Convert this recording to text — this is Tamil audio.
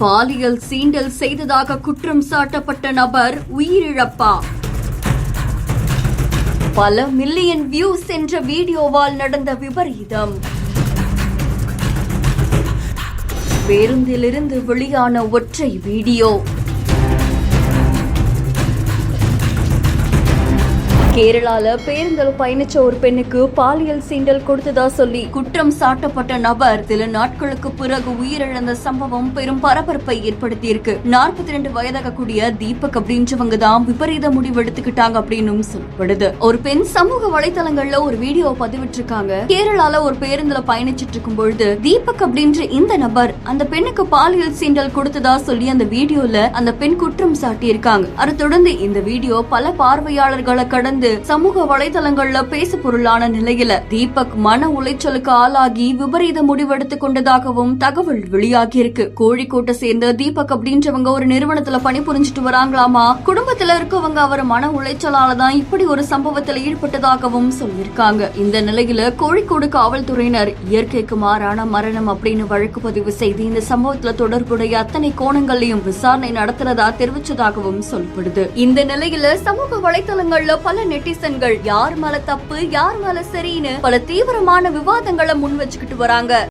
பாலியல் சீண்டல் செய்ததாக குற்றம் சாட்டப்பட்ட நபர் உயிரிழப்பா? பல மில்லியன் வியூஸ் என்ற வீடியோவால் நடந்த விபரீதம். பேருந்திலிருந்து வெளியான ஒற்றை வீடியோ. கேரளால பேருந்தில் பயணிச்ச ஒரு பெண்ணுக்கு பாலியல் சீண்டல் கொடுத்ததா சொல்லி குற்றம் சாட்டப்பட்ட நபர் சில நாட்களுக்கு பிறகு உயிரிழந்த சம்பவம் பெரும் பரபரப்பை ஏற்படுத்தியிருக்கு. 42 வயதாகக்கூடிய தீபக் அப்படின்றவங்க தான் விபரீத முடிவு எடுத்துக்கிட்டாங்க அப்படின்னு சொல்லப்படுது. ஒரு பெண் சமூக வலைதளங்கள்ல ஒரு வீடியோ பதிவிட்டிருக்காங்க. கேரளால ஒரு பேருந்துல பயணிச்சிட்டு இருக்கும் பொழுது தீபக் அப்படின்ற இந்த நபர் அந்த பெண்ணுக்கு பாலியல் சீண்டல் கொடுத்ததா சொல்லி அந்த வீடியோல அந்த பெண் குற்றம் சாட்டியிருக்காங்க. அதை தொடர்ந்து இந்த வீடியோ பல பார்வையாளர்களை கடந்து சமூக வலைதளங்கள்ல பேசு பொருளான நிலையில தீபக் மன உளைச்சலுக்கு ஆளாகி விபரீத முடிவெடுத்துக் கொண்டதாகவும் தகவல் வெளியாகி இருக்கு. கோழிக்கோட்டை சேர்ந்த தீபக் அப்படின்றவங்க ஒரு நிறுவனத்துல பணிபுரிஞ்சிட்டு வராங்களாமா. குடும்பத்துல இருக்கவங்க அவர் மன உளைச்சலாலதான் இப்படி ஒரு சம்பவத்தில் ஈடுபட்டதாகவும் சொல்லியிருக்காங்க. இந்த நிலையில கோழிக்கோடு காவல்துறையினர் இயற்கைக்கு மாறான மரணம் அப்படின்னு வழக்கு பதிவு செய்து இந்த சம்பவத்துல தொடர்புடைய அத்தனை கோணங்களையும் விசாரணை நடத்துறதா தெரிவிச்சதாகவும் சொல்லப்படுது. இந்த நிலையில சமூக வலைதளங்கள்ல பல நெட்டிசன்கள் யார் மேல தப்பு யார் மேல சரின்னு பல தீவிரமான விவாதங்களை முன் வச்சுக்கிட்டு வராங்க.